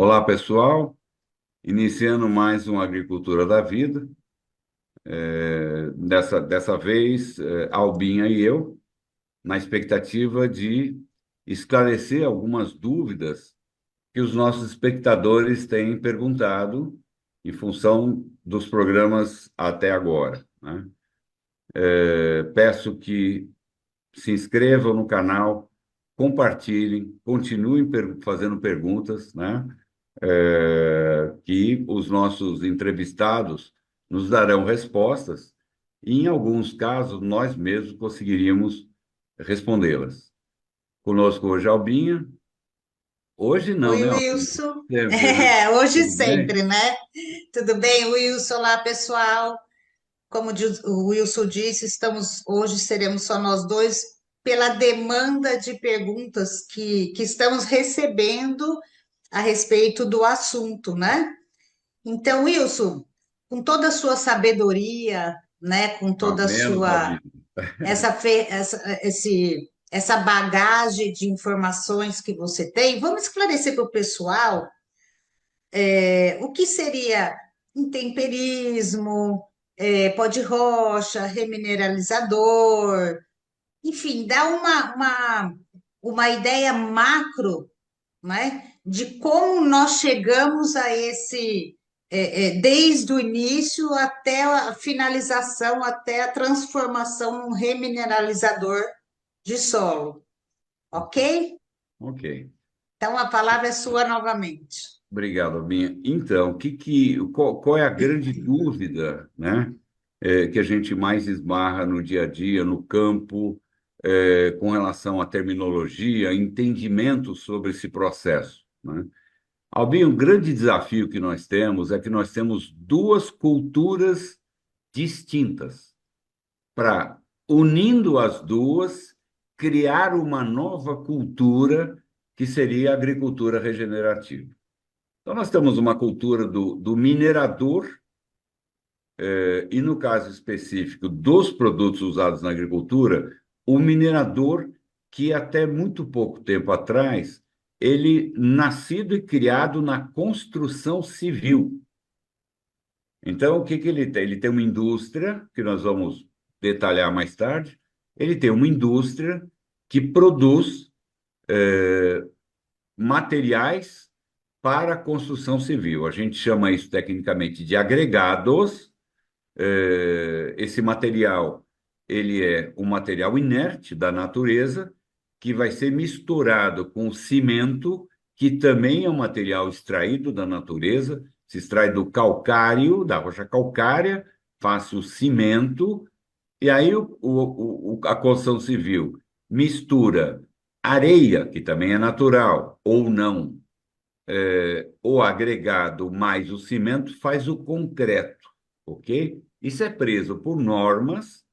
Olá, pessoal. Iniciando mais uma Agricultura da Vida. Dessa vez, Albinha e eu, na expectativa de esclarecer algumas dúvidas que os nossos espectadores têm perguntado em função dos programas até agora, né? Peço que se inscrevam no canal, compartilhem, continuem fazendo perguntas, né? Que os nossos entrevistados nos darão respostas e, em alguns casos, nós mesmos conseguiríamos respondê-las. Conosco hoje, Albinha. Hoje não, Oi, né, Albinha? Wilson. Sempre, né? Hoje e Tudo bem? sempre, né? Tudo bem, Wilson? Olá, pessoal. Como o Wilson disse, hoje seremos só nós dois pela demanda de perguntas que estamos recebendo a respeito do assunto, né? Então, Wilson, com toda a sua sabedoria, né, com Tá toda a menos, sua Albinha. essa bagagem de informações que você tem, vamos esclarecer para o pessoal o que seria intemperismo, pó de rocha, remineralizador, enfim, dá uma ideia macro, né, de como nós chegamos a desde o início até a finalização, até a transformação num remineralizador de solo, ok? Ok. Então a palavra é sua novamente. Obrigado, Albinha. Então, qual é a grande dúvida, né, que a gente mais esbarra no dia a dia, no campo, com relação à terminologia, entendimento sobre esse processo, né? Albinha, um grande desafio que nós temos é que nós temos duas culturas distintas para, unindo as duas, criar uma nova cultura que seria a agricultura regenerativa. Então, nós temos uma cultura do minerador, e no caso específico dos produtos usados na agricultura, o minerador que até muito pouco tempo atrás, ele nascido e criado na construção civil. Então, o que que ele tem? Ele tem uma indústria, que nós vamos detalhar mais tarde, ele tem uma indústria que produz materiais para a construção civil. A gente chama isso tecnicamente de agregados. Esse material, ele é um material inerte da natureza que vai ser misturado com cimento, que também é um material extraído da natureza, se extrai do calcário, da rocha calcária, faz o cimento, e aí a construção civil mistura areia, que também é natural, ou não, o agregado mais o cimento faz o concreto, ok? Isso é preso por normas,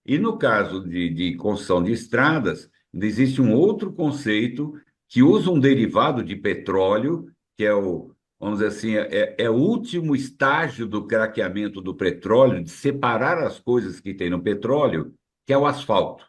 e no caso de construção de estradas, ainda existe um outro conceito que usa um derivado de petróleo, que é vamos dizer assim, o último estágio do craqueamento do petróleo, de separar as coisas que tem no petróleo, que é o asfalto.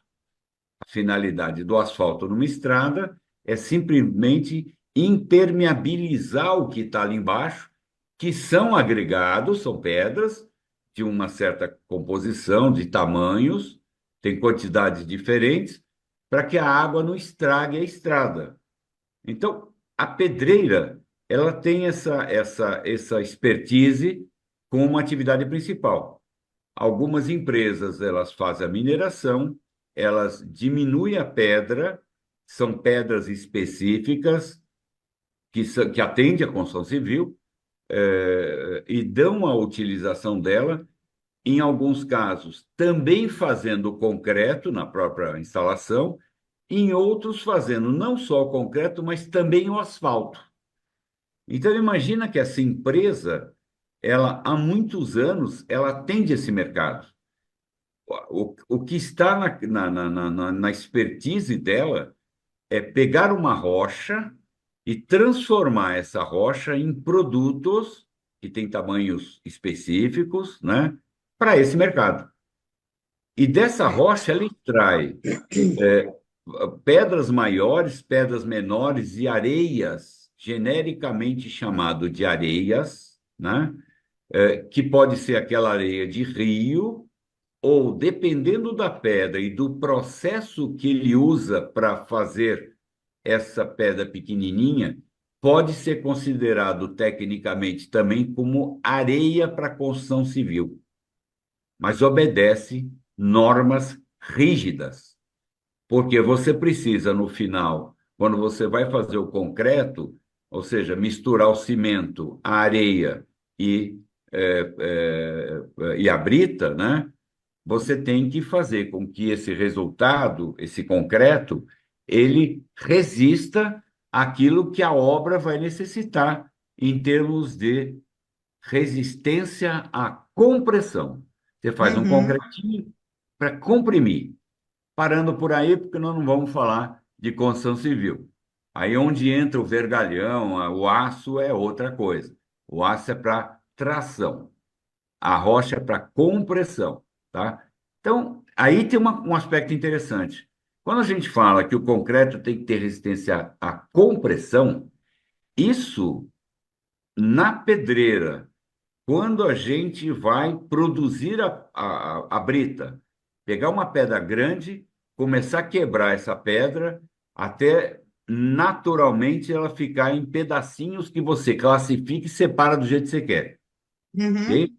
A finalidade do asfalto numa estrada é simplesmente impermeabilizar o que está ali embaixo, que são agregados, são pedras de uma certa composição, de tamanhos, tem quantidades diferentes, para que a água não estrague a estrada. Então, a pedreira, ela tem essa expertise como uma atividade principal. Algumas empresas elas fazem a mineração, elas diminuem a pedra, são pedras específicas que atendem à construção civil, e dão a utilização dela, em alguns casos, também fazendo o concreto na própria instalação, em outros fazendo não só o concreto, mas também o asfalto. Então, imagina que essa empresa, ela há muitos anos, ela atende esse mercado. O que está na expertise dela é pegar uma rocha e transformar essa rocha em produtos que têm tamanhos específicos, né, para esse mercado. E dessa rocha ela extrai pedras maiores, pedras menores e areias genericamente chamado de areias, né? Que pode ser aquela areia de rio, ou dependendo da pedra e do processo que ele usa para fazer essa pedra pequenininha, pode ser considerado tecnicamente também como areia para construção civil, mas obedece normas rígidas, porque você precisa, no final, quando você vai fazer o concreto, ou seja, misturar o cimento, a areia e, e a brita, né? Você tem que fazer com que esse resultado, esse concreto, ele resista àquilo que a obra vai necessitar em termos de resistência à compressão. Você faz um Uhum. concretinho para comprimir. Parando por aí, porque nós não vamos falar de construção civil. Aí onde entra o vergalhão, o aço é outra coisa. O aço é para tração. A rocha é para compressão, tá? Então, aí tem um aspecto interessante. Quando a gente fala que o concreto tem que ter resistência à compressão, isso na pedreira, quando a gente vai produzir a brita, pegar uma pedra grande, começar a quebrar essa pedra até naturalmente ela ficar em pedacinhos que você classifica e separa do jeito que você quer, Uhum. ok?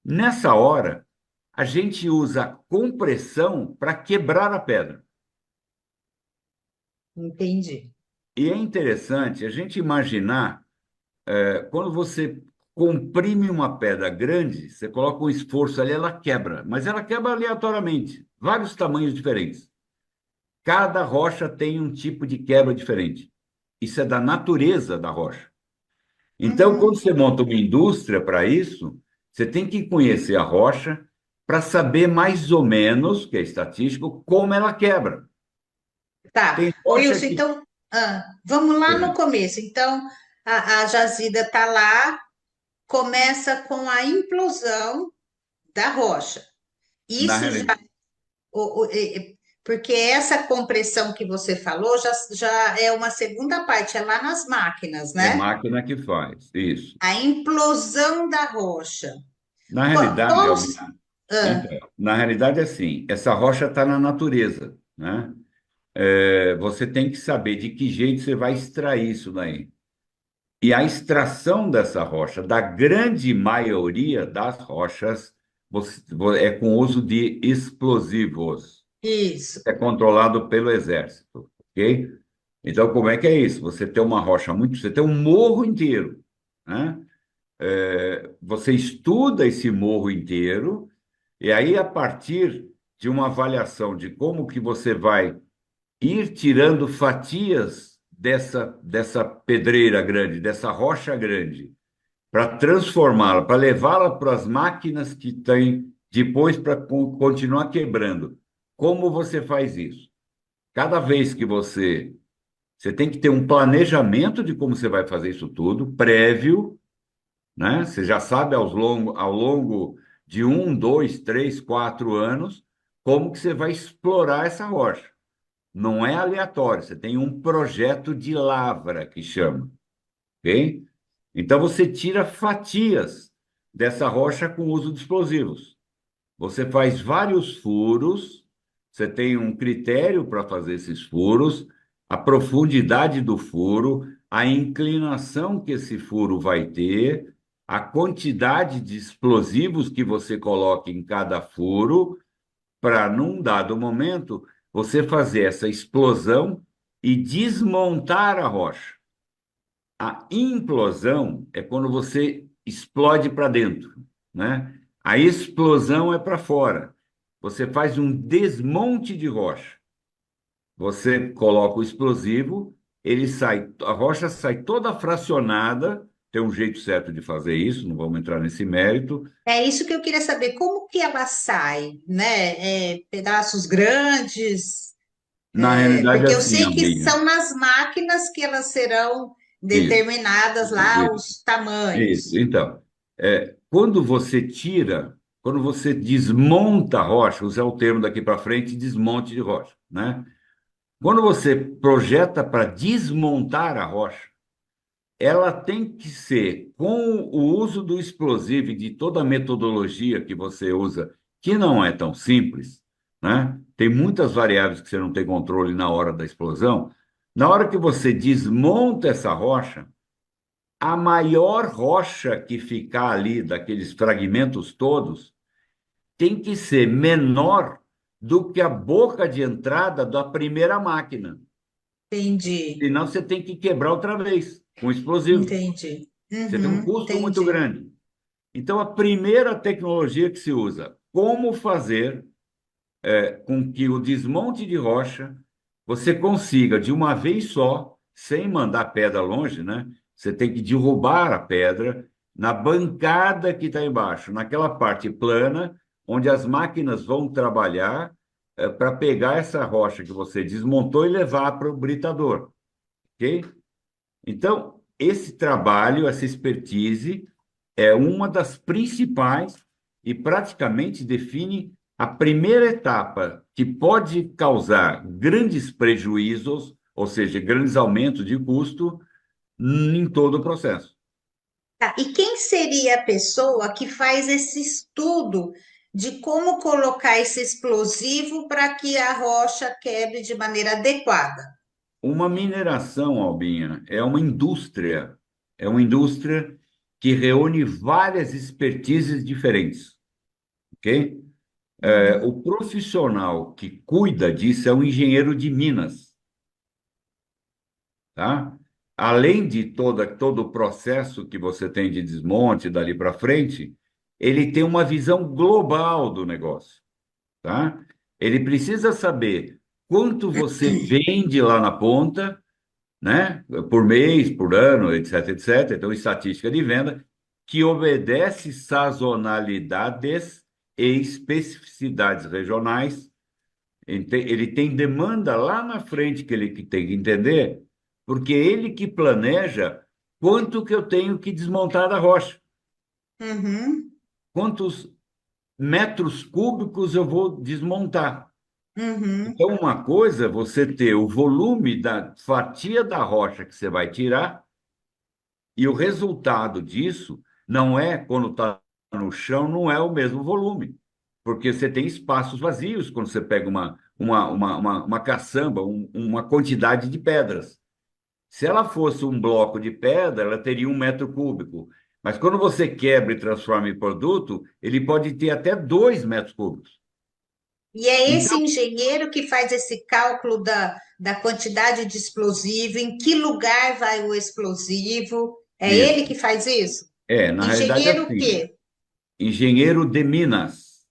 Nessa hora, a gente usa a compressão para quebrar a pedra. Entendi. E é interessante a gente imaginar, quando você comprime uma pedra grande, você coloca um esforço ali, ela quebra, mas ela quebra aleatoriamente, vários tamanhos diferentes. Cada rocha tem um tipo de quebra diferente. Isso é da natureza da rocha. Então, quando Uhum. você monta uma indústria para isso, você tem que conhecer a rocha para saber mais ou menos, que é estatístico, como ela quebra. Tá. Tem Ô, rocha Wilson, que. então, vamos lá no começo. Então, a jazida está lá, começa com a implosão da rocha. Na Isso já, realidade, porque essa compressão que você falou já é uma segunda parte, é lá nas máquinas, é né? máquina que faz isso. A implosão da rocha. Na Qual, realidade, qual, Almir, ah, então, na realidade é assim, essa rocha está na natureza, né? Você tem que saber de que jeito você vai extrair isso daí. E a extração dessa rocha, da grande maioria das rochas, é com uso de explosivos. isso. É controlado pelo exército, ok? Então, como é que é isso? Você tem uma rocha muito, você tem um morro inteiro, né? Você estuda esse morro inteiro e aí, a partir de uma avaliação de como que você vai ir tirando fatias dessa pedreira grande, dessa rocha grande, para transformá-la, para levá-la para as máquinas que têm depois para continuar quebrando. Como você faz isso? Cada vez que você tem que ter um planejamento de como você vai fazer isso tudo, prévio, né? Você já sabe ao longo de 1, 2, 3, 4 anos, como que você vai explorar essa rocha. Não é aleatório, você tem um projeto de lavra que chama, ok? Então você tira fatias dessa rocha com o uso de explosivos. Você faz vários furos, você tem um critério para fazer esses furos, a profundidade do furo, a inclinação que esse furo vai ter, a quantidade de explosivos que você coloca em cada furo, para, num dado momento, você fazer essa explosão e desmontar a rocha. A implosão é quando você explode para dentro, né? A explosão é para fora. Você faz um desmonte de rocha. Você coloca o explosivo, ele sai, a rocha sai toda fracionada. Tem um jeito certo de fazer isso, não vamos entrar nesse mérito. É isso que eu queria saber, como que ela sai, né? Pedaços grandes, Na realidade, é porque eu assim, sei que Alminha. são nas máquinas que elas serão Isso, determinadas lá isso, os isso. tamanhos. Então, quando você desmonta a rocha, usar o termo daqui para frente, desmonte de rocha, né? Quando você projeta para desmontar a rocha, ela tem que ser, com o uso do explosivo e de toda a metodologia que você usa, que não é tão simples, né? Tem muitas variáveis que você não tem controle na hora da explosão. Na hora que você desmonta essa rocha, a maior rocha que ficar ali, daqueles fragmentos todos, tem que ser menor do que a boca de entrada da primeira máquina. Entendi, Senão você tem que quebrar outra vez com explosivo. entendi. Você tem um Uhum, custo muito entendi. grande. Então, a primeira tecnologia que se usa, como fazer com que o desmonte de rocha você consiga de uma vez só, sem mandar pedra longe, né? Você tem que derrubar a pedra na bancada que está embaixo, naquela parte plana, onde as máquinas vão trabalhar para pegar essa rocha que você desmontou e levar para o britador, ok? Então, esse trabalho, essa expertise, é uma das principais e praticamente define a primeira etapa que pode causar grandes prejuízos, ou seja, grandes aumentos de custo em todo o processo. Tá, e quem seria a pessoa que faz esse estudo de como colocar esse explosivo para que a rocha quebre de maneira adequada? Uma mineração, Albinha, é uma indústria que reúne várias expertises diferentes, ok? Uhum. O profissional que cuida disso é um engenheiro de minas, tá? Além de todo o processo que você tem de desmonte dali para frente, ele tem uma visão global do negócio, tá? Ele precisa saber quanto você vende lá na ponta, né? Por mês, por ano, etc, etc. Então, estatística de venda que obedece sazonalidades e especificidades regionais. Ele tem demanda lá na frente que ele que tem que entender, porque é ele que planeja quanto que eu tenho que desmontar da rocha, Uhum, quantos metros cúbicos eu vou desmontar. uhum. Então, uma coisa é você ter o volume da fatia da rocha que você vai tirar, e o resultado disso não é, quando está no chão, não é o mesmo volume, porque você tem espaços vazios quando você pega uma caçamba, uma quantidade de pedras. Se ela fosse um bloco de pedra, ela teria 1 metro cúbico. Mas quando você quebra e transforma em produto, ele pode ter até 2 metros cúbicos. E é esse Então, engenheiro que faz esse cálculo da quantidade de explosivo, em que lugar vai o explosivo? É ele isso. que faz isso? Na realidade, é Engenheiro o assim, quê? engenheiro de Minas,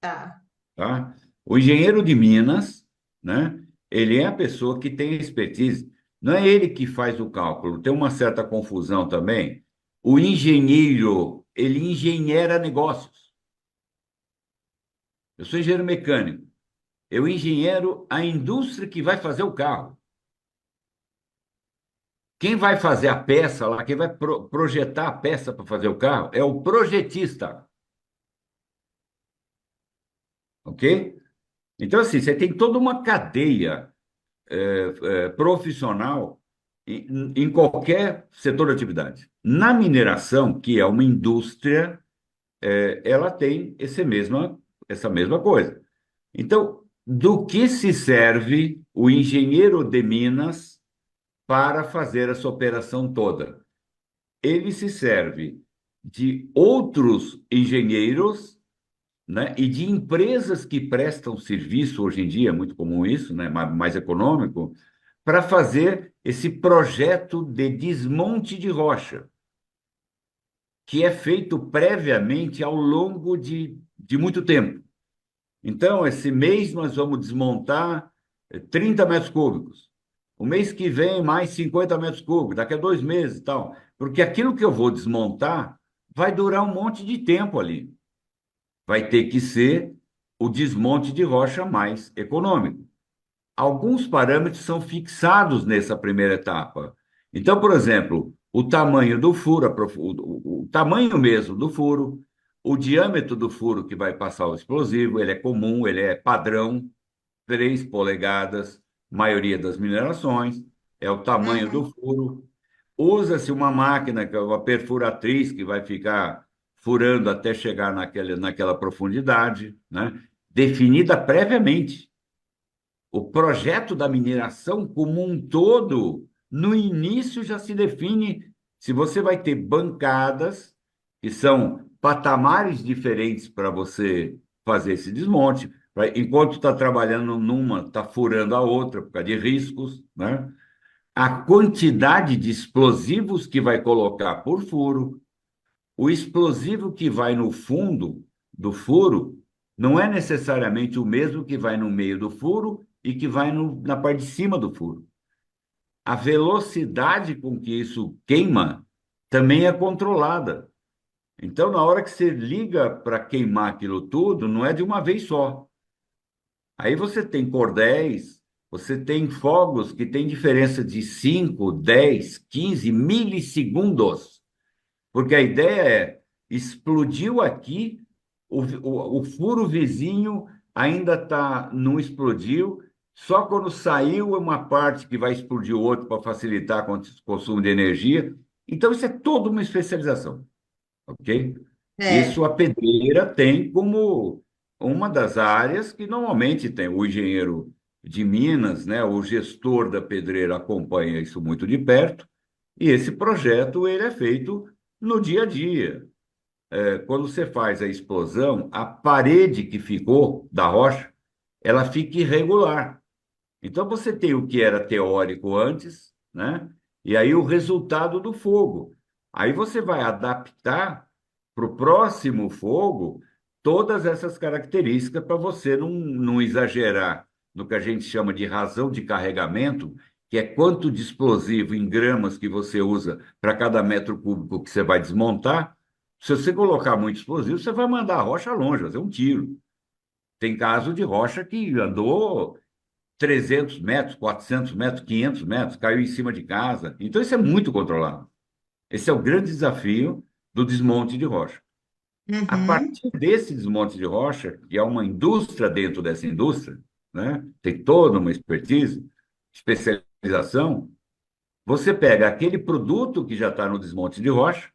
Tá. tá? O engenheiro de Minas, né? Ele é a pessoa que tem expertise. Não é ele que faz o cálculo. Tem uma certa confusão também. O engenheiro, ele engenheira negócios. Eu sou engenheiro mecânico. Eu engenheiro a indústria que vai fazer o carro. Quem vai fazer a peça lá, quem vai projetar a peça para fazer o carro é o projetista, ok? Então, assim, você tem toda uma cadeia profissional em qualquer setor de atividade. Na mineração, que é uma indústria, ela tem essa mesma coisa. Então, do que se serve o engenheiro de Minas para fazer essa operação toda? Ele se serve de outros engenheiros, né, e de empresas que prestam serviço, hoje em dia é muito comum isso, né, mais econômico, para fazer esse projeto de desmonte de rocha, que é feito previamente ao longo de muito tempo. Então, esse mês nós vamos desmontar 30 metros cúbicos. O mês que vem, mais 50 metros cúbicos, daqui a 2 meses e tal. Porque aquilo que eu vou desmontar vai durar um monte de tempo ali. Vai ter que ser o desmonte de rocha mais econômico. Alguns parâmetros são fixados nessa primeira etapa. Então, por exemplo, o tamanho do furo, o tamanho mesmo do furo, o diâmetro do furo que vai passar o explosivo, ele é comum, ele é padrão, 3 polegadas, maioria das minerações, é o tamanho do Uhum. furo. Usa-se uma máquina, que é uma perfuratriz, que vai ficar furando até chegar naquela profundidade, né? Definida previamente. O projeto da mineração como um todo, no início já se define se você vai ter bancadas, que são patamares diferentes para você fazer esse desmonte. Enquanto está trabalhando numa, está furando a outra por causa de riscos, né? A quantidade de explosivos que vai colocar por furo, o explosivo que vai no fundo do furo não é necessariamente o mesmo que vai no meio do furo e que vai na parte de cima do furo. A velocidade com que isso queima também é controlada. Então, na hora que você liga para queimar aquilo tudo, não é de uma vez só. Aí você tem cordéis, você tem fogos que têm diferença de 5, 10, 15 milissegundos. Porque a ideia é, explodiu aqui, o furo vizinho ainda não explodiu, só quando saiu uma parte que vai explodir o outro para facilitar o consumo de energia. Então, isso é toda uma especialização, ok? É, Isso a pedreira tem como uma das áreas que normalmente tem o engenheiro de Minas, né, o gestor da pedreira acompanha isso muito de perto, e esse projeto ele é feito no dia a dia. Quando você faz a explosão, a parede que ficou da rocha, ela fica irregular. Então você tem o que era teórico antes, né? E aí o resultado do fogo. Aí você vai adaptar para o próximo fogo todas essas características para você não exagerar no que a gente chama de razão de carregamento, que é quanto de explosivo em gramas que você usa para cada metro cúbico que você vai desmontar. Se você colocar muito explosivo, você vai mandar a rocha longe, fazer um tiro. Tem caso de rocha que andou 300 metros, 400 metros, 500 metros, caiu em cima de casa. Então, isso é muito controlado. Esse é o grande desafio do desmonte de rocha. A uhum, partir desse desmonte de rocha, que é uma indústria dentro dessa indústria, né? Tem toda uma expertise, especialização, você pega aquele produto que já está no desmonte de rocha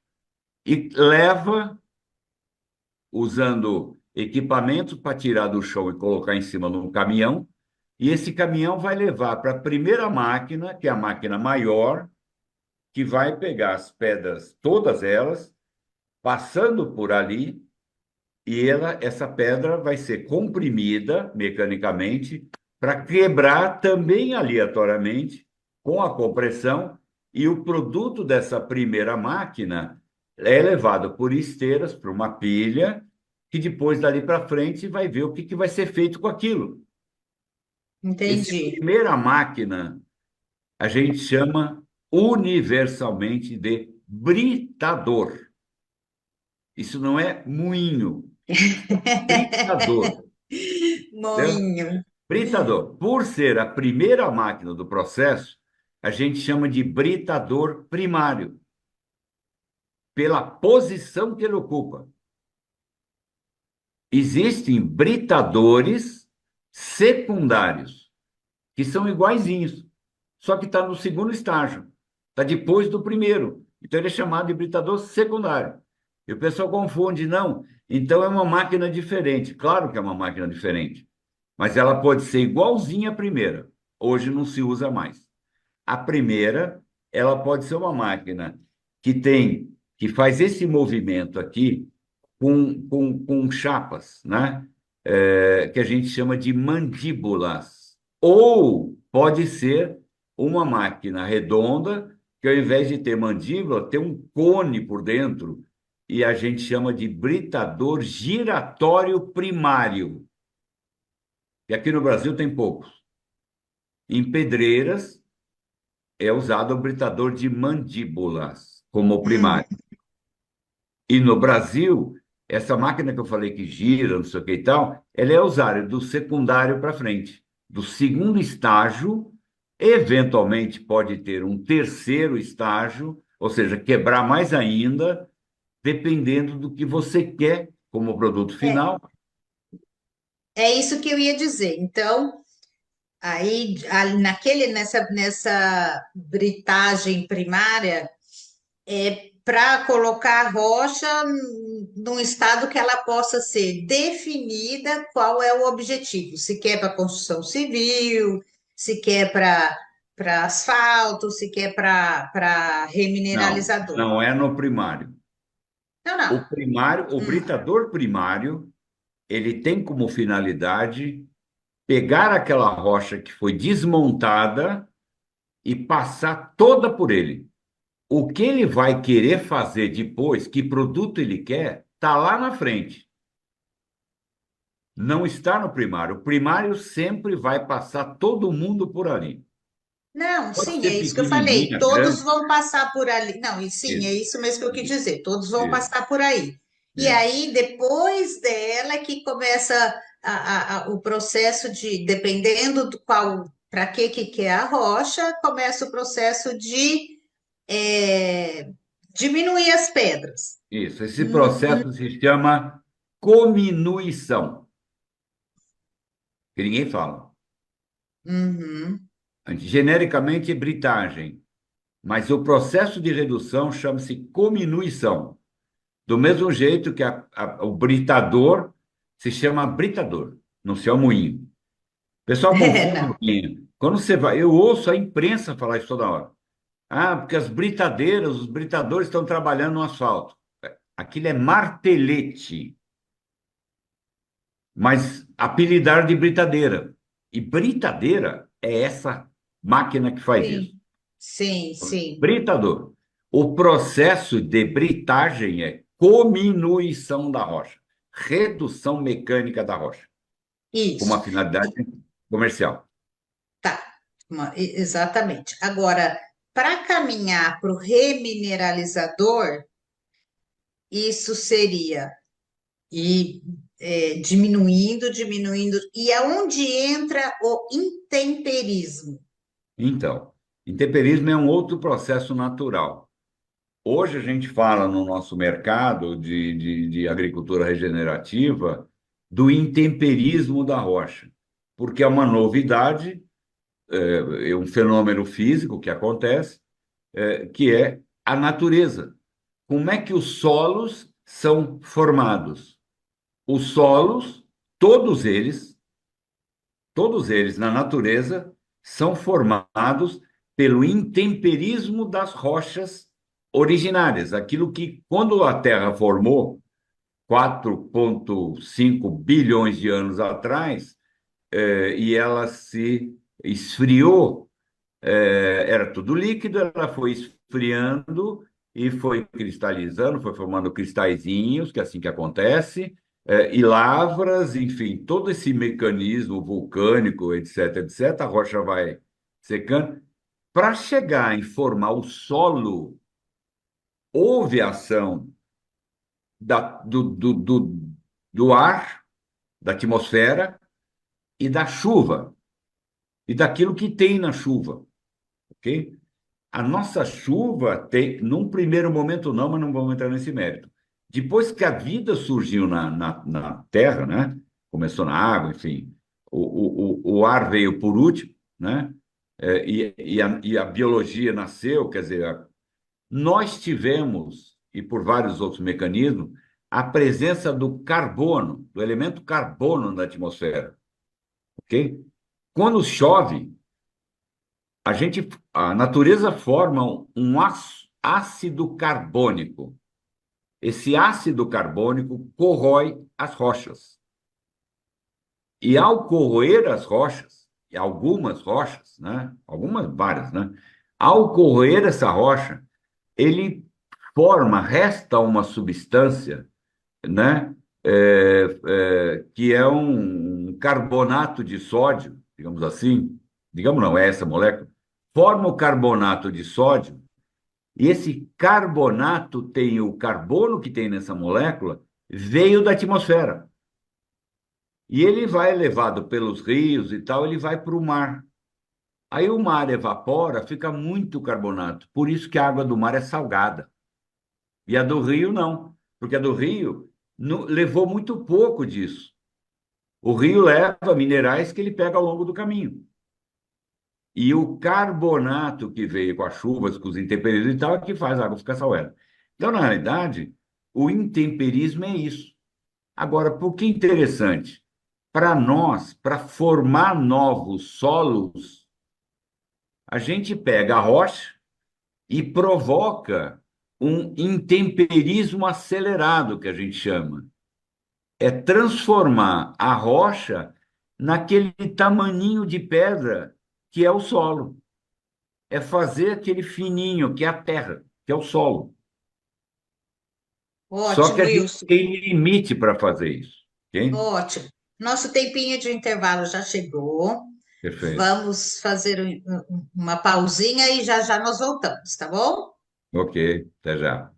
e leva, usando equipamentos para tirar do chão e colocar em cima de um caminhão, e esse caminhão vai levar para a primeira máquina, que é a máquina maior, que vai pegar as pedras, todas elas, passando por ali, e essa pedra vai ser comprimida mecanicamente para quebrar também aleatoriamente com a compressão, e o produto dessa primeira máquina é levado por esteiras para uma pilha, que depois dali para frente vai ver o que vai ser feito com aquilo. Essa entendi. primeira máquina a gente chama universalmente de britador. Isso não é moinho, britador. Entendeu? Moinho. Britador. Por ser a primeira máquina do processo, a gente chama de britador primário, pela posição que ele ocupa. Existem britadores secundários, que são iguaizinhos, só que está no segundo estágio, está depois do primeiro. Então ele é chamado de britador secundário. E o pessoal confunde, não. Então é uma máquina diferente. Claro que é uma máquina diferente, mas ela pode ser igualzinha à primeira. Hoje não se usa mais. A primeira, ela pode ser uma máquina que faz esse movimento aqui com chapas, né? Que a gente chama de mandíbulas. Ou pode ser uma máquina redonda, que ao invés de ter mandíbula, tem um cone por dentro, e a gente chama de britador giratório primário. E aqui no Brasil tem poucos. Em pedreiras, é usado o britador de mandíbulas como Hum, primário. E no Brasil, essa máquina que eu falei que gira, não sei o que e tal, ela é usada do secundário para frente. Do segundo estágio, eventualmente pode ter um terceiro estágio, ou seja, quebrar mais ainda, dependendo do que você quer como produto é, final. é isso que eu ia dizer. Então, Aí, nessa britagem primária, é para colocar a rocha num estado que ela possa ser definida qual é o objetivo. Se quer para construção civil, se quer para asfalto, se quer para Não, remineralizador. não é no primário. Não, não. O primário, o Hum. britador primário, ele tem como finalidade pegar aquela rocha que foi desmontada e passar toda por ele. O que ele vai querer fazer depois, que produto ele quer, está lá na frente. Não está no primário. O primário sempre vai passar todo mundo por ali. Não, Pode sim, ser é isso que eu falei. pequenininha, Todos grande. vão passar por ali. Não, e sim, é Isso, isso mesmo que eu quis isso, dizer. Todos vão isso, passar por aí. E isso. aí, depois dela, é que começa o processo de, dependendo do qual, para que quer a rocha, começa o processo de diminuir as pedras. Isso. Esse Hum, processo se chama cominuição, que ninguém fala. uhum. Genericamente, é britagem, mas o processo de redução chama-se cominuição. Do mesmo jeito que o britador se chama britador, não se chama moinho. O pessoal É, confunde não. um pouquinho. Quando você vai, eu ouço a imprensa falar isso toda hora. Ah, porque as britadeiras, os britadores estão trabalhando no asfalto. Aquilo é martelete, mas apelidaram de britadeira. E britadeira é essa máquina que faz isso. Sim, sim, sim. Britador. O processo de britagem é cominuição da rocha, redução mecânica da rocha, com Isso. uma finalidade comercial. Tá, exatamente. Agora, para caminhar para o remineralizador, isso seria ir diminuindo, diminuindo. E aonde entra o intemperismo? Então, intemperismo é um outro processo natural. Hoje a gente fala no nosso mercado de agricultura regenerativa do intemperismo da rocha, porque é uma novidade, é um fenômeno físico que acontece, que é a natureza. Como é que os solos são formados? Os solos, todos todos eles na natureza, são formados pelo intemperismo das rochas originárias. Aquilo que, quando a Terra formou, 4,5 bilhões de anos atrás, e ela se esfriou, era tudo líquido, ela foi esfriando e foi cristalizando, foi formando cristalzinhos, que é assim que acontece, e lavras, enfim, todo esse mecanismo vulcânico, etc, etc, a rocha vai secando. Para chegar em formar o solo, houve ação do ar, da atmosfera e da chuva, e daquilo que tem na chuva, ok? A nossa chuva tem, num primeiro momento não, mas não vamos entrar nesse mérito. Depois que a vida surgiu na Terra, né? Começou na água, enfim, o ar veio por último, né? E a biologia nasceu, quer dizer, nós tivemos, e por vários outros mecanismos, a presença do carbono, do elemento carbono na atmosfera, ok? Quando chove, a natureza forma um ácido carbônico. Esse ácido carbônico corrói as rochas. E ao corroer as rochas, e algumas rochas, né? Algumas, várias, né? Ao corroer essa rocha, ele resta uma substância, né? Que é um carbonato de sódio, digamos assim, digamos não, é essa molécula, forma o carbonato de sódio, e esse carbonato tem o carbono que tem nessa molécula, veio da atmosfera. E ele vai levado pelos rios e tal, ele vai para o mar. Aí o mar evapora, fica muito carbonato. Por isso que a água do mar é salgada. E a do rio não, porque a do rio levou muito pouco disso. O rio leva minerais que ele pega ao longo do caminho. E o carbonato que veio com as chuvas, com os intemperismos e tal, é que faz a água ficar salgada. Então, na realidade, o intemperismo é isso. Agora, por que interessante? Para nós, para formar novos solos, a gente pega a rocha e provoca um intemperismo acelerado, que a gente chama. É transformar a rocha naquele tamaninho de pedra que é o solo. É fazer aquele fininho que é a terra, que é o solo. Só que Ótimo, a gente Wilson. tem limite para fazer isso, ok? Ótimo. Nosso tempinho de intervalo já chegou. Perfeito. Vamos fazer uma pausinha e já já nós voltamos, tá bom? Ok, até já.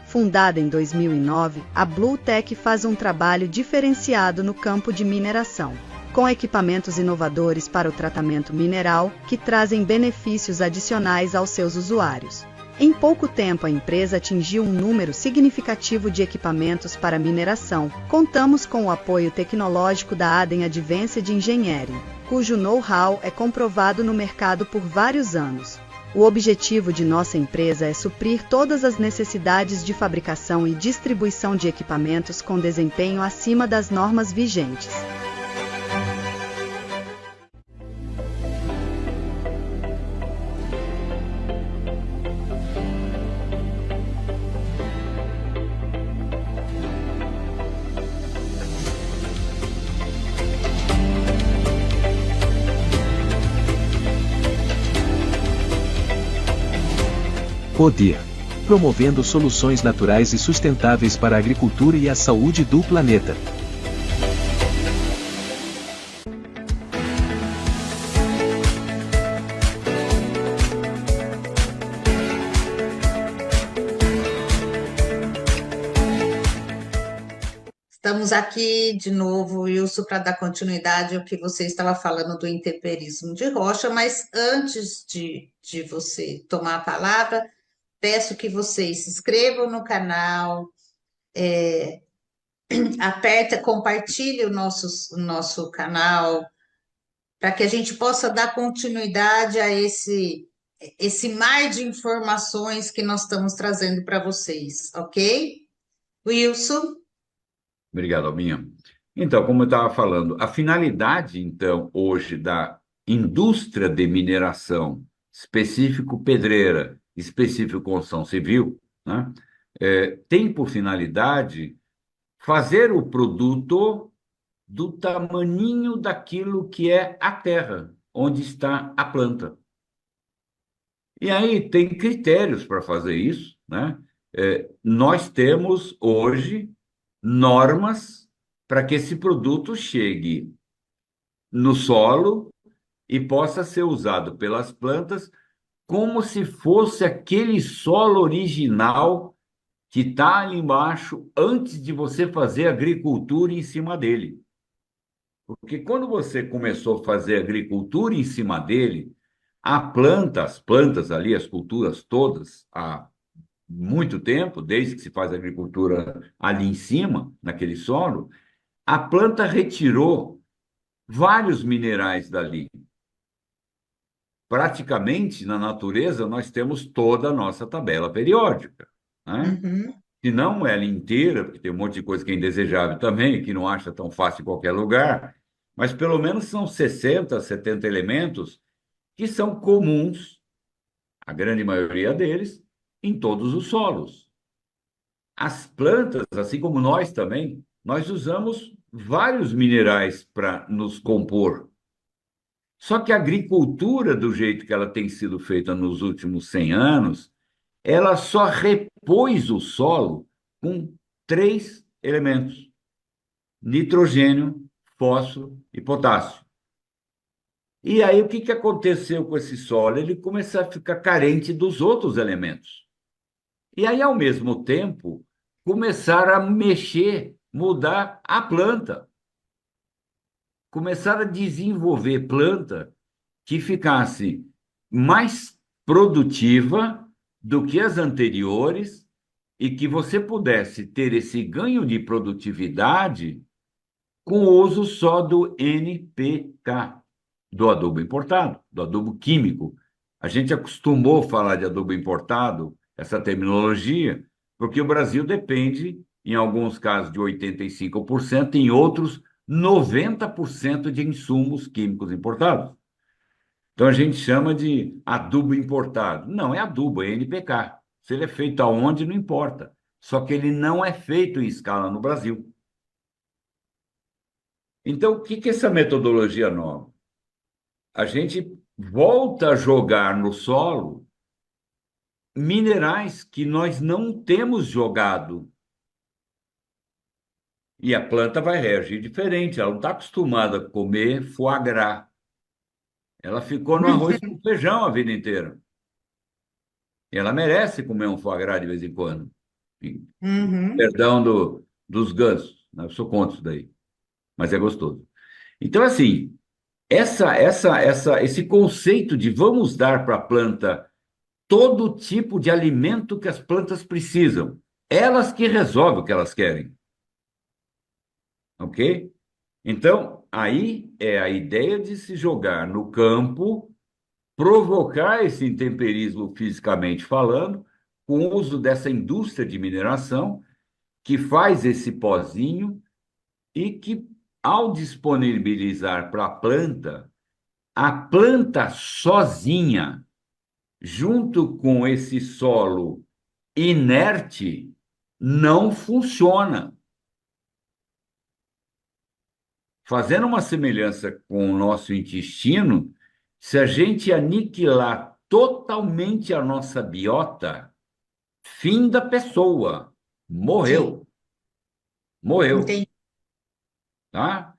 Fundada em 2009, a Bluetech faz um trabalho diferenciado no campo de mineração, com equipamentos inovadores para o tratamento mineral que trazem benefícios adicionais aos seus usuários. Em pouco tempo, a empresa atingiu um número significativo de equipamentos para mineração. Contamos com o apoio tecnológico da Adem Advanced Engineering, cujo know-how é comprovado no mercado por vários anos. O objetivo de nossa empresa é suprir todas as necessidades de fabricação e distribuição de equipamentos com desempenho acima das normas vigentes. Poder. Promovendo soluções naturais e sustentáveis para a agricultura e a saúde do planeta. Estamos aqui de novo, Wilson, para dar continuidade ao que você estava falando do intemperismo de rocha, mas antes de você tomar a palavra, peço que vocês se inscrevam no canal, aperta, compartilhe o nosso canal, para que a gente possa dar continuidade a esse mar de informações que nós estamos trazendo para vocês, ok? Wilson? Obrigado, Albinha. Então, como eu estava falando, a finalidade, então, hoje da indústria de mineração, específico pedreira, específico construção civil, né, tem por finalidade fazer o produto do tamaninho daquilo que é a terra, onde está a planta. E aí tem critérios para fazer isso, né? Nós temos hoje normas para que esse produto chegue no solo e possa ser usado pelas plantas como se fosse aquele solo original que está ali embaixo antes de você fazer agricultura em cima dele. Porque quando você começou a fazer agricultura em cima dele, as plantas ali, as culturas todas, há muito tempo, desde que se faz agricultura ali em cima, naquele solo, a planta retirou vários minerais dali. Praticamente, na natureza, nós temos toda a nossa tabela periódica, né? Uhum. Se não ela inteira, porque tem um monte de coisa que é indesejável também, que não acha tão fácil em qualquer lugar, mas pelo menos são 60, 70 elementos que são comuns, a grande maioria deles, em todos os solos. As plantas, assim como nós também, nós usamos vários minerais para nos compor. Só que a agricultura, do jeito que ela tem sido feita nos últimos 100 anos, ela só repôs o solo com três elementos: nitrogênio, fósforo e potássio. E aí o que que aconteceu com esse solo? Ele começou a ficar carente dos outros elementos. E aí, ao mesmo tempo, começaram a mexer, mudar a planta. Começaram a desenvolver planta que ficasse mais produtiva do que as anteriores e que você pudesse ter esse ganho de produtividade com o uso só do NPK, do adubo importado, do adubo químico. A gente acostumou a falar de adubo importado, essa terminologia, porque o Brasil depende, em alguns casos, de 85%, em outros, 90% de insumos químicos importados. Então a gente chama de adubo importado. Não é adubo, é NPK. Se ele é feito aonde, não importa. Só que ele não é feito em escala no Brasil. Então, o que que é essa metodologia nova? A gente volta a jogar no solo minerais que nós não temos jogado. E a planta vai reagir diferente. Ela não está acostumada a comer foie gras. Ela ficou no arroz com feijão a vida inteira. E ela merece comer um foie gras de vez em quando. Uhum. Perdão dos gansos, né? Eu sou contra isso daí, mas é gostoso. Então, assim, esse conceito de vamos dar para a planta todo tipo de alimento que as plantas precisam, elas que resolvem o que elas querem, ok? Então, aí é a ideia de se jogar no campo, provocar esse intemperismo fisicamente falando, com o uso dessa indústria de mineração, que faz esse pozinho e que, ao disponibilizar para a planta sozinha, junto com esse solo inerte, não funciona. Fazendo uma semelhança com o nosso intestino, se a gente aniquilar totalmente a nossa biota, fim da pessoa, Sim, morreu, morreu, entendi. tá?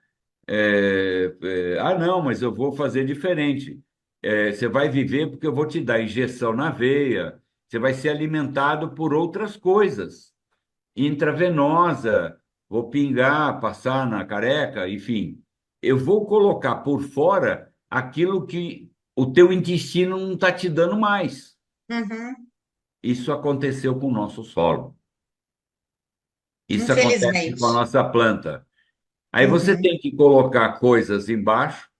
Não, mas eu vou fazer diferente. Você vai viver porque eu vou te dar injeção na veia, você vai ser alimentado por outras coisas, intravenosa, vou pingar, passar na careca, enfim. Eu vou colocar por fora aquilo que o teu intestino não está te dando mais. Uhum. Isso aconteceu com o nosso solo. Isso acontece com a Infelizmente. nossa planta. Aí você Uhum. tem que colocar coisas embaixo.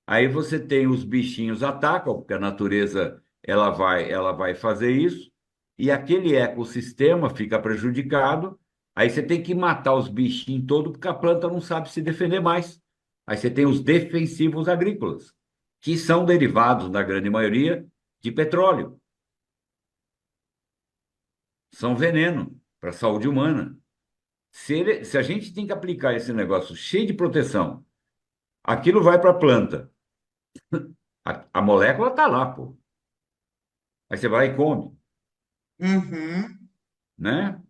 Aí você tem os bichinhos atacam, porque a natureza ela vai fazer isso, e aquele ecossistema fica prejudicado. Aí você tem que matar os bichinhos todos, porque a planta não sabe se defender mais. Aí você tem os defensivos agrícolas, que são derivados, na grande maioria, de petróleo. São veneno para a saúde humana. Se a gente tem que aplicar esse negócio cheio de proteção, aquilo vai para a planta. A molécula está lá, pô. Aí você vai e come, Uhum. né?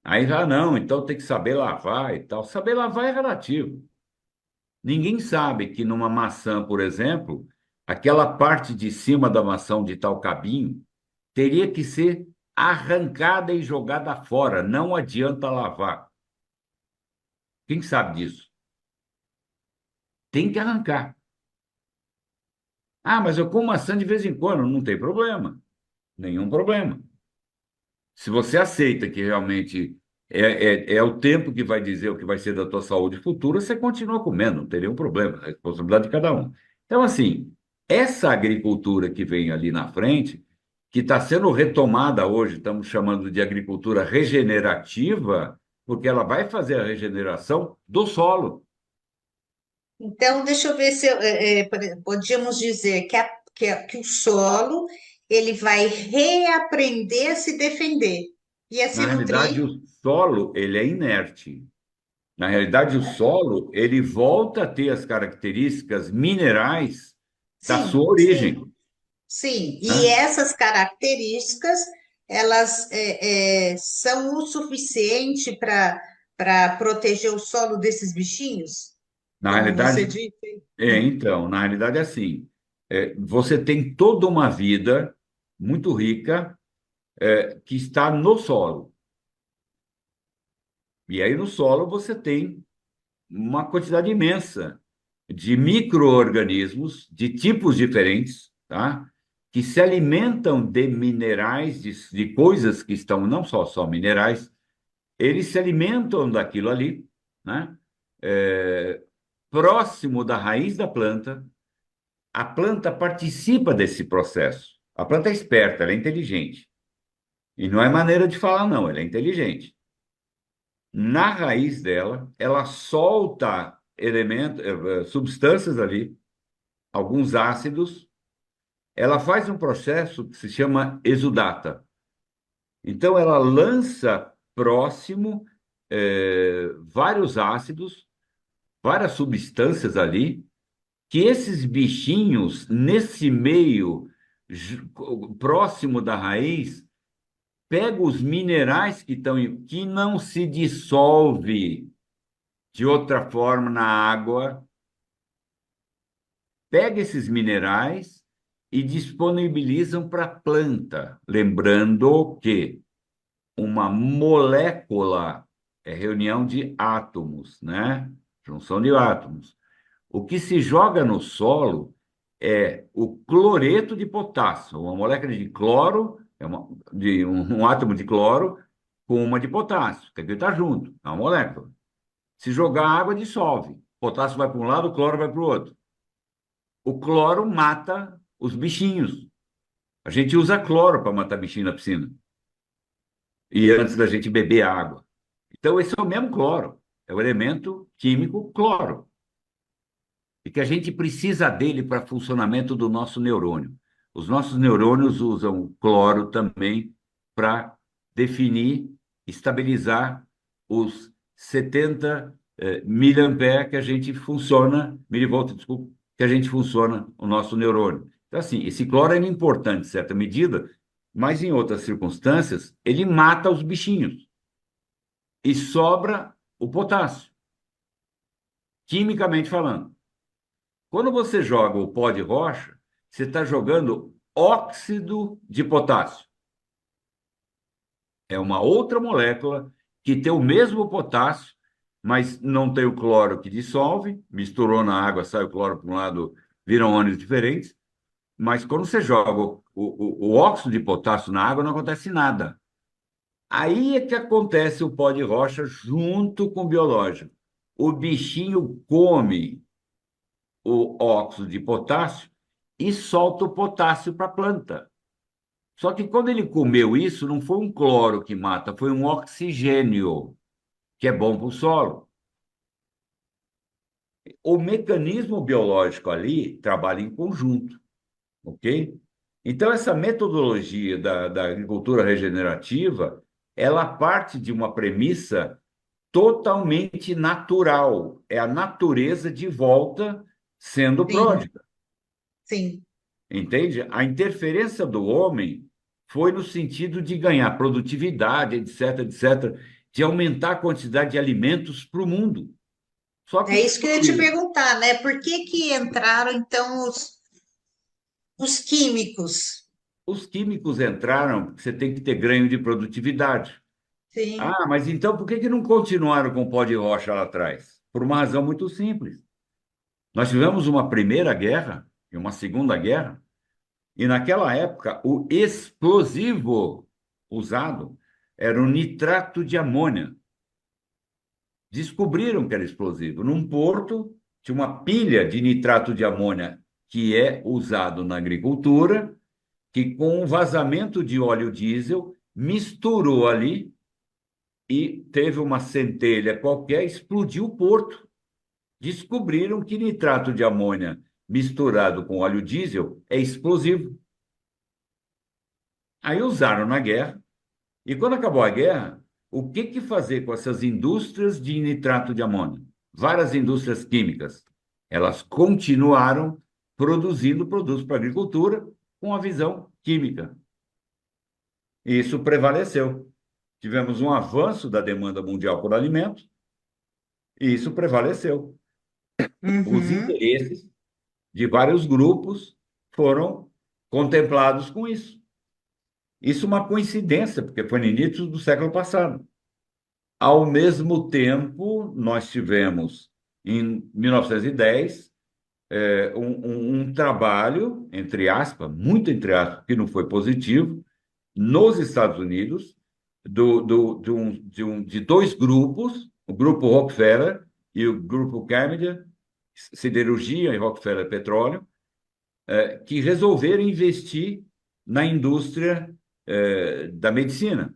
Aí já não, então tem que saber lavar e tal. Saber lavar é relativo. Ninguém sabe que numa maçã, por exemplo, aquela parte de cima da maçã onde está o cabinho teria que ser arrancada e jogada fora. Não adianta lavar. Quem sabe disso? Tem que arrancar. Ah, mas eu como maçã de vez em quando. Não tem problema. Nenhum problema. Se você aceita que realmente é o tempo que vai dizer o que vai ser da tua saúde futura, você continua comendo, não teria um problema, é a responsabilidade de cada um. Então, assim, essa agricultura que vem ali na frente, que está sendo retomada hoje, estamos chamando de agricultura regenerativa, porque ela vai fazer a regeneração do solo. Então, deixa eu ver se podíamos dizer que o solo ele vai reaprender a se defender e a se Na realidade, nutrir. o solo, ele é inerte. Na realidade, o solo, ele volta a ter as características minerais da sua Sim, sim, origem, sim. E né? essas características, elas são o suficiente para proteger o solo desses bichinhos, Na como você realidade, disse. então, na realidade é assim, você tem toda uma vida muito rica, que está no solo. E aí no solo você tem uma quantidade imensa de micro-organismos de tipos diferentes, tá? que se alimentam de minerais, de coisas que estão, não só minerais, eles se alimentam daquilo ali, né? É, próximo da raiz da planta, a planta participa desse processo. A planta é esperta, ela é inteligente. E não é maneira de falar, não, ela é inteligente. Na raiz dela, ela solta elementos, substâncias ali, alguns ácidos, ela faz um processo que se chama exudata. Então, ela lança próximo vários ácidos, várias substâncias ali, que esses bichinhos, nesse meio próximo da raiz, pegam os minerais que estão, que não se dissolve de outra forma na água, pega esses minerais e disponibilizam para a planta. Lembrando que uma molécula é reunião de átomos, né? Junção de átomos. O que se joga no solo é o cloreto de potássio, uma molécula de cloro, um átomo de cloro com uma de potássio, que está junto, é uma molécula. Se jogar água, dissolve. Potássio vai para um lado, o cloro vai para o outro. O cloro mata os bichinhos. A gente usa cloro para matar bichinho na piscina. E antes da gente beber água. Então, esse é o mesmo cloro. É o elemento químico cloro. E que a gente precisa dele para funcionamento do nosso neurônio. Os nossos neurônios usam cloro também para definir, estabilizar os 70 miliampere que a gente funciona, milivolt, desculpa, que a gente funciona o nosso neurônio. Então, assim, esse cloro é importante, em certa medida, mas em outras circunstâncias, ele mata os bichinhos. E sobra o potássio, quimicamente falando. Quando você joga o pó de rocha, você está jogando óxido de potássio. É uma outra molécula que tem o mesmo potássio, mas não tem o cloro que dissolve, misturou na água, sai o cloro para um lado, viram ônibus diferentes. Mas quando você joga o óxido de potássio na água, não acontece nada. Aí é que acontece o pó de rocha junto com o biológico. O bichinho come o óxido de potássio e solta o potássio para a planta. Só que quando ele comeu isso, não foi um cloro que mata, foi um oxigênio, que é bom para o solo. O mecanismo biológico ali trabalha em conjunto, ok? Então, essa metodologia da agricultura regenerativa, ela parte de uma premissa totalmente natural. É a natureza de volta sendo Sim, pródiga. sim. Entende? A interferência do homem foi no sentido de ganhar produtividade, etc., etc., de aumentar a quantidade de alimentos para o mundo. Só que É isso que eu ia te perguntar, né? Por que que entraram, então, os químicos? os químicos entraram, você tem que ter ganho de produtividade. Sim. Ah, mas então por que que não continuaram com o pó de rocha lá atrás? Por uma razão muito simples. Nós tivemos uma primeira guerra e uma segunda guerra, e naquela época o explosivo usado era o nitrato de amônia. Descobriram que era explosivo. Num porto, tinha uma pilha de nitrato de amônia que é usado na agricultura, que com um vazamento de óleo diesel misturou ali e teve uma centelha qualquer, explodiu o porto. Descobriram que nitrato de amônia misturado com óleo diesel é explosivo. Aí usaram na guerra, e quando acabou a guerra, o que que fazer com essas indústrias de nitrato de amônia? Várias indústrias químicas. Elas continuaram produzindo produtos para a agricultura com a visão química. E isso prevaleceu. Tivemos um avanço da demanda mundial por alimentos, e isso prevaleceu. Os Uhum. interesses de vários grupos foram contemplados com isso. Isso é uma coincidência, porque foi no início do século passado. Ao mesmo tempo, nós tivemos, em 1910, um trabalho, entre aspas, muito entre aspas, que não foi positivo, nos Estados Unidos, de dois grupos, o grupo Rockefeller e o grupo Carnegie, siderurgia e Rockefeller Petróleo, que resolveram investir na indústria da medicina.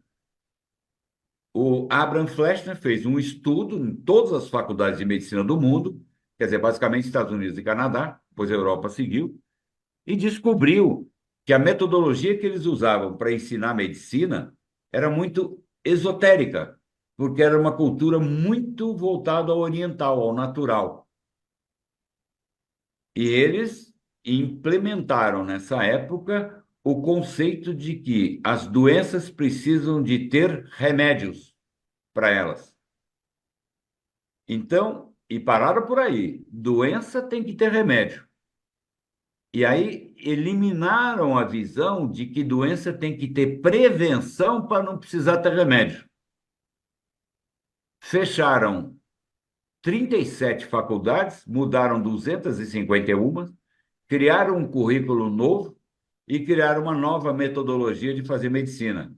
O Abraham Fleshner fez um estudo em todas as faculdades de medicina do mundo, quer dizer, basicamente Estados Unidos e Canadá, depois a Europa seguiu, e descobriu que a metodologia que eles usavam para ensinar medicina era muito esotérica, porque era uma cultura muito voltada ao oriental, ao natural. E eles implementaram nessa época o conceito de que as doenças precisam de ter remédios para elas. Então, e pararam por aí, doença tem que ter remédio. E aí eliminaram a visão de que doença tem que ter prevenção para não precisar ter remédio. Fecharam 37 faculdades, mudaram 251, criaram um currículo novo e criaram uma nova metodologia de fazer medicina.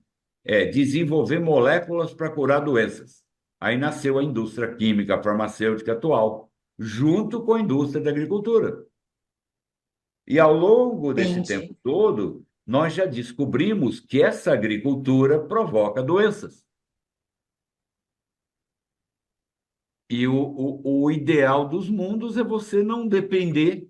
Desenvolver moléculas para curar doenças. Aí nasceu a indústria química farmacêutica atual, junto com a indústria da agricultura. E ao longo desse tempo Entendi. todo, nós já descobrimos que essa agricultura provoca doenças. E o ideal dos mundos é você não depender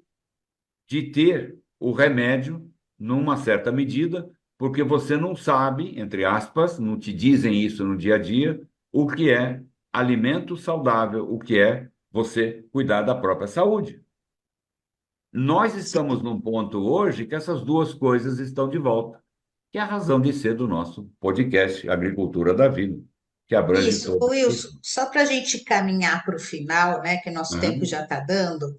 de ter o remédio numa certa medida, porque você não sabe, entre aspas, não te dizem isso no dia a dia, o que é alimento saudável, o que é você cuidar da própria saúde. Nós Sim. estamos num ponto hoje que essas duas coisas estão de volta, que é a razão de ser do nosso podcast Agricultura da Vida, que abrange Isso, todas as Wilson, questões. só para a gente caminhar para o final, né, que nosso tempo Aham. já está dando,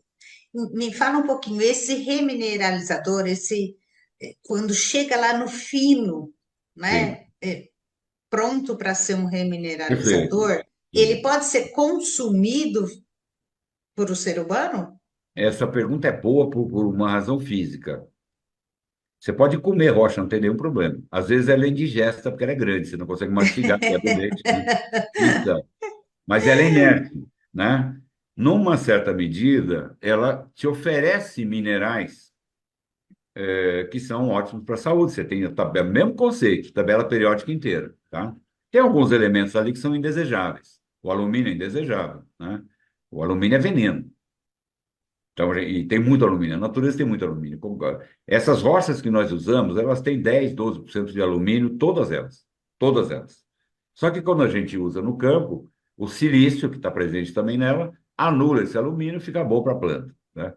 me fala um pouquinho, esse remineralizador, quando chega lá no fino, Sim, né, pronto para ser um perfeito. remineralizador, ele Isso. pode ser consumido por o ser humano? Essa pergunta é boa por uma razão física. Você pode comer rocha, não tem nenhum problema. Às vezes ela é indigesta porque ela é grande, você não consegue mastigar, quebra o dente, né? Então, mas ela é inerte, né? Numa certa medida, ela te oferece minerais que são ótimos para a saúde. Você tem a tabela, mesmo conceito, tabela periódica inteira, tá? Tem alguns elementos ali que são indesejáveis. O alumínio é indesejável, né? O alumínio é veneno. Então, e tem muito alumínio. A natureza tem muito alumínio. Essas rochas que nós usamos, elas têm 10, 12% de alumínio, todas elas. Todas elas. Só que quando a gente usa no campo, o silício, que está presente também nela, anula esse alumínio e fica bom para a planta, né?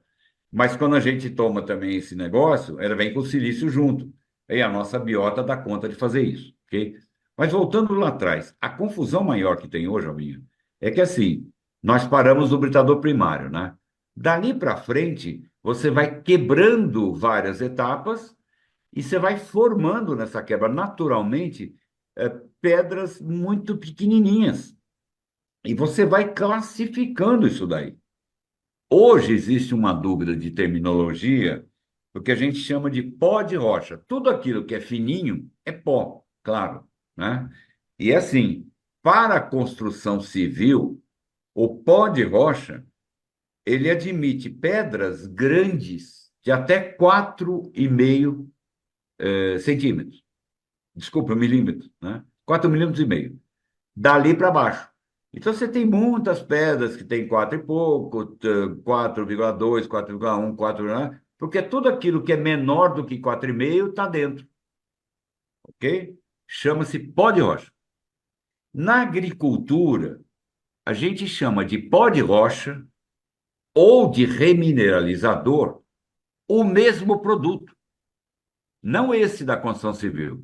Mas quando a gente toma também esse negócio, ela vem com o silício junto. Aí a nossa biota dá conta de fazer isso, ok? Mas voltando lá atrás, a confusão maior que tem hoje, Alminho, é que assim, nós paramos no britador primário, né? Dali para frente, você vai quebrando várias etapas e você vai formando nessa quebra naturalmente pedras muito pequenininhas. E você vai classificando isso daí. Hoje existe uma dúvida de terminologia, o que a gente chama de pó de rocha. Tudo aquilo que é fininho é pó, claro, né? E assim, para a construção civil, o pó de rocha, ele admite pedras grandes de até 4,5 centímetros. Desculpa, milímetros, né? 4,5 milímetros. Dali para baixo. Então, você tem muitas pedras que tem 4 e pouco, 4,2, 4,1, 4, porque tudo aquilo que é menor do que 4,5 está dentro, ok? Chama-se pó de rocha. Na agricultura, a gente chama de pó de rocha ou de remineralizador o mesmo produto, não esse da construção civil.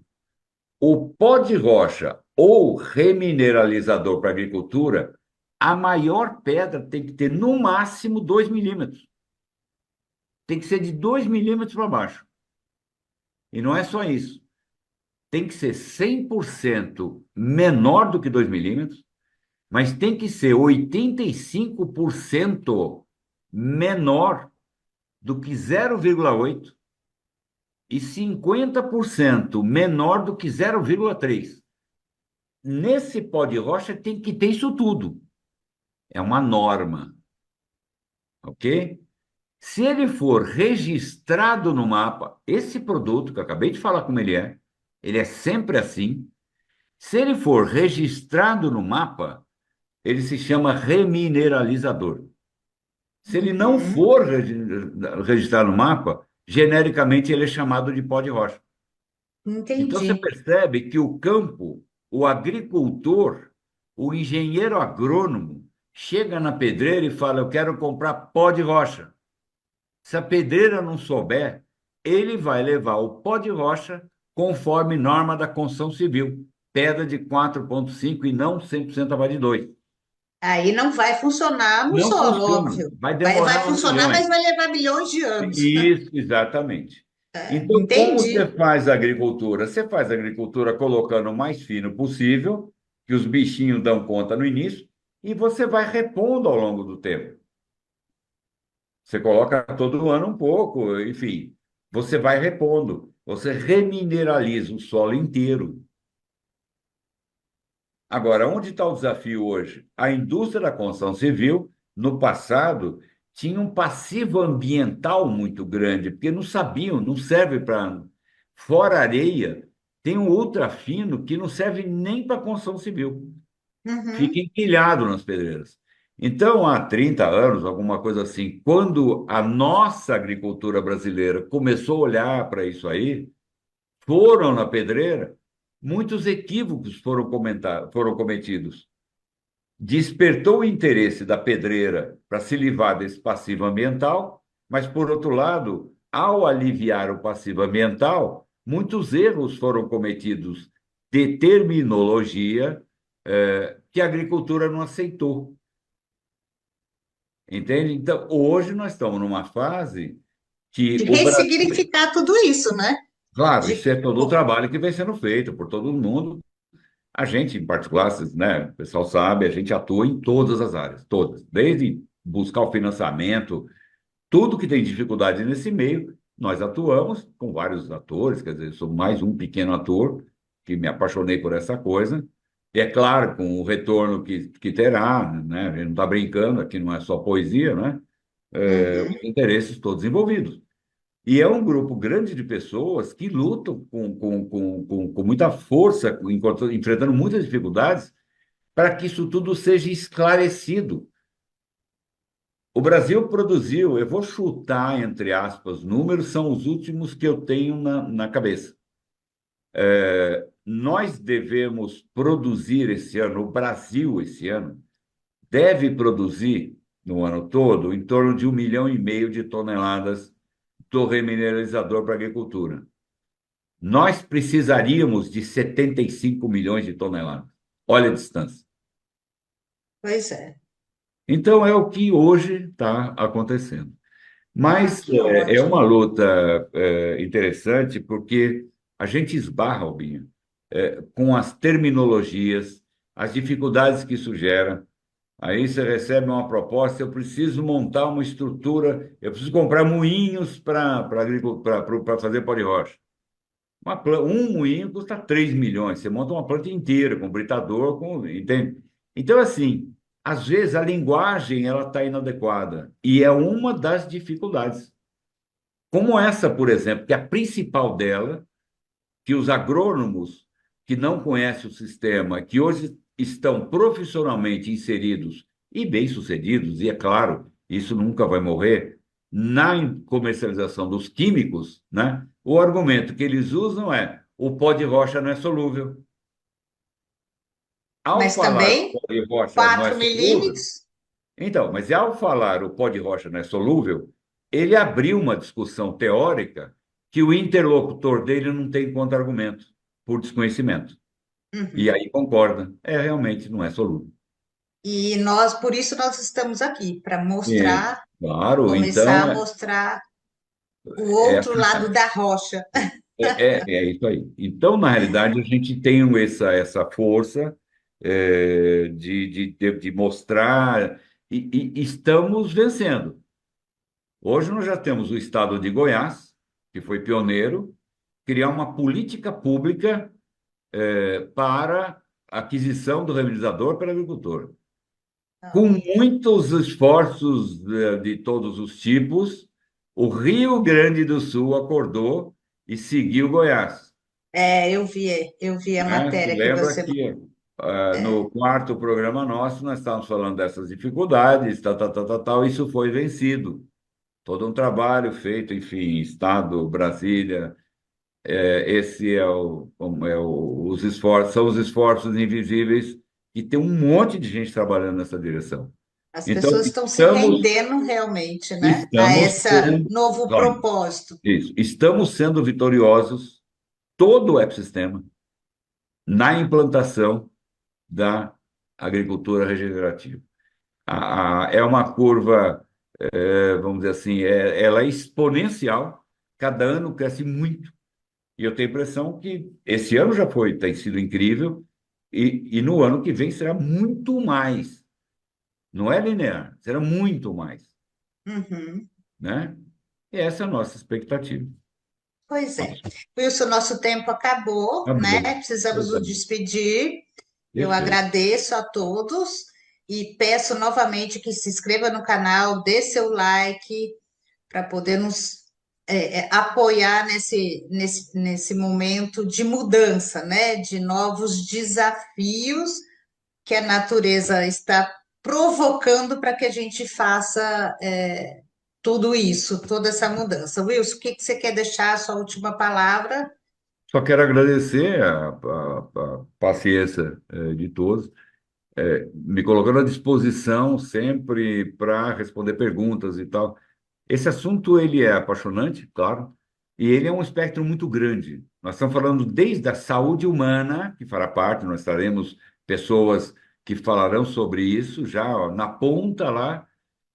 O pó de rocha ou remineralizador para agricultura, a maior pedra tem que ter no máximo 2 milímetros. Tem que ser de 2 milímetros para baixo. E não é só isso. Tem que ser 100% menor do que 2 milímetros, mas tem que ser 85% menor do que 0,8 e 50% menor do que 0,3. Nesse pó de rocha tem que ter isso tudo. É uma norma, ok? Se ele for registrado no mapa, esse produto que eu acabei de falar como ele é sempre assim. Se ele for registrado no mapa, ele se chama remineralizador. Se ele não Uhum. for registrado no mapa, genericamente ele é chamado de pó de rocha. Então você Entendi. percebe que o campo, o agricultor, o engenheiro agrônomo, chega na pedreira e fala: Eu quero comprar pó de rocha. Se a pedreira não souber, ele vai levar o pó de rocha conforme norma da construção civil, pedra de 4,5 e não 100% abaixo de 2. Aí não vai funcionar no Não solo, funciona, óbvio. vai Vai demorar funcionar, mas milhões. vai levar milhões de anos. Isso, exatamente. Então, como você Entendi. faz agricultura? Você faz agricultura colocando o mais fino possível, que os bichinhos dão conta no início, e você vai repondo ao longo do tempo. Você coloca todo ano um pouco, enfim, você vai repondo, você remineraliza o solo inteiro. Agora, onde está o desafio hoje? A indústria da construção civil, no passado, tinha um passivo ambiental muito grande, porque não sabiam, não serve para. Fora areia, tem um ultrafino que não serve nem para construção civil, fica Uhum. empilhado nas pedreiras. Então, há 30 anos, alguma coisa assim, quando a nossa agricultura brasileira começou a olhar para isso aí, foram na pedreira, muitos equívocos foram cometidos. Despertou o interesse da pedreira para se livrar desse passivo ambiental, mas, por outro lado, ao aliviar o passivo ambiental, muitos erros foram cometidos de terminologia, que a agricultura não aceitou. Entende? Então, hoje nós estamos numa fase De que o Brasil. ressignificar tudo isso, né? Claro, isso De... é todo o trabalho que vem sendo feito por todo mundo. A gente, em particular, né, o pessoal sabe, a gente atua em todas as áreas, todas, desde buscar o financiamento, tudo que tem dificuldade nesse meio, nós atuamos com vários atores, quer dizer, eu sou mais um pequeno ator que me apaixonei por essa coisa, e é claro, com o retorno que terá, né, a gente não está brincando, aqui não é só poesia, né, os Uhum. interesses todos envolvidos. E é um grupo grande de pessoas que lutam com muita força, enfrentando muitas dificuldades, para que isso tudo seja esclarecido. O Brasil produziu, eu vou chutar, entre aspas, números, são os últimos que eu tenho na cabeça. Nós devemos produzir esse ano, o Brasil esse ano, deve produzir no ano todo em torno de 1,5 milhão de toneladas do remineralizador para a agricultura. Nós precisaríamos de 75 milhões de toneladas. Olha a distância. Pois é. Então, é o que hoje está acontecendo. Ah, Mas que é uma ótimo. luta interessante porque a gente esbarra, Albinha, com as terminologias, as dificuldades que isso gera. Aí você recebe uma proposta, eu preciso montar uma estrutura, eu preciso comprar moinhos para fazer pó de rocha. Um moinho custa 3 milhões. Você monta uma planta inteira, com britador, entende? Então, assim, às vezes a linguagem ela está inadequada. E é uma das dificuldades. Como essa, por exemplo, que é a principal dela, que os agrônomos que não conhecem o sistema, que hoje estão profissionalmente inseridos e bem-sucedidos, e é claro, isso nunca vai morrer, na comercialização dos químicos, né? O argumento que eles usam é: o pó de rocha não é solúvel. Ao Mas falar o também pó de rocha não é 4 solúvel, milímetros. então, mas ao falar o pó de rocha não é solúvel, ele abriu uma discussão teórica que o interlocutor dele não tem contra-argumento, por desconhecimento. E Uhum. aí concorda, realmente não é solúvel. E nós, por isso, nós estamos aqui, para É, mostrar, claro, começar então a mostrar o é, outro lado da rocha. é isso aí. Então, na realidade, a gente tem essa força de mostrar e estamos vencendo. Hoje nós já temos o estado de Goiás, que foi pioneiro, criar uma política pública para a aquisição do remediador pelo agricultor. Com Não. muitos esforços de todos os tipos, o Rio Grande do Sul acordou e seguiu Goiás. Eu vi a Né? Se matéria que lembra você. que É, no quarto programa nosso nós estávamos falando dessas dificuldades, tal, tal, tal, tal, tal, isso foi vencido. Todo um trabalho feito, enfim, Estado, Brasília, esse os esforços, são os esforços invisíveis e tem um monte de gente trabalhando nessa direção. as Então, pessoas estão se rendendo realmente, né, a estamos esse sendo, novo olha, propósito. isso, estamos sendo vitoriosos, todo o ecossistema, na implantação da agricultura regenerativa. É uma curva, vamos dizer assim, ela é exponencial, cada ano cresce muito. E eu tenho a impressão que esse ano já tem sido incrível, e no ano que vem será muito mais. Não é linear, será muito mais, Uhum. né? E essa é a nossa expectativa. Pois é. Wilson, nosso tempo acabou, Tá né? bom. Precisamos nos Perfeito. despedir. Eu Perfeito. agradeço a todos e peço novamente que se inscreva no canal, dê seu like para poder nos apoiar nesse momento de mudança, né? De novos desafios que a natureza está provocando para que a gente faça tudo isso, toda essa mudança. Wilson, o que que você quer deixar a sua última palavra? Só quero agradecer a paciência, de todos, me colocando à disposição sempre para responder perguntas e tal. Esse assunto ele é apaixonante, claro, e ele é um espectro muito grande. Nós estamos falando desde a saúde humana, que fará parte, nós teremos pessoas que falarão sobre isso já ó, na ponta lá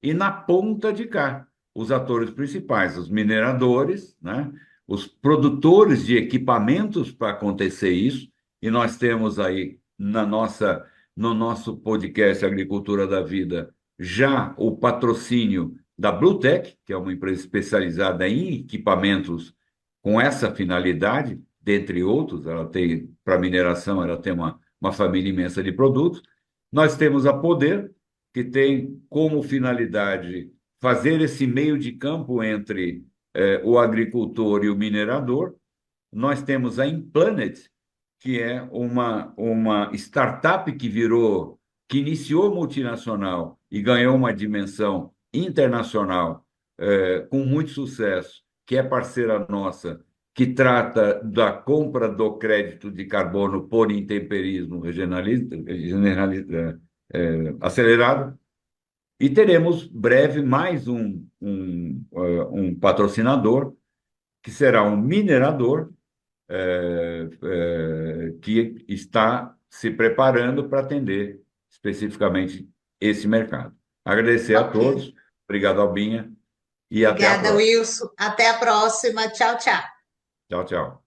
e na ponta de cá. Os atores principais, os mineradores, né? Os produtores de equipamentos para acontecer isso, e nós temos aí no nosso podcast Agricultura da Vida já o patrocínio da Bluetech, que é uma empresa especializada em equipamentos com essa finalidade, dentre outros, ela tem, para mineração, ela tem uma família imensa de produtos. Nós temos a Poder, que tem como finalidade fazer esse meio de campo entre o agricultor e o minerador. Nós temos a Implanet, que é uma startup que iniciou multinacional e ganhou uma dimensão internacional, com muito sucesso, que é parceira nossa, que trata da compra do crédito de carbono por intemperismo acelerado. E teremos breve mais um patrocinador, que será um minerador que está se preparando para atender especificamente esse mercado. Agradecer a Ok. todos, obrigado, Albinha, e até a Obrigada, próxima. Wilson. Até a próxima. Tchau, tchau. Tchau, tchau.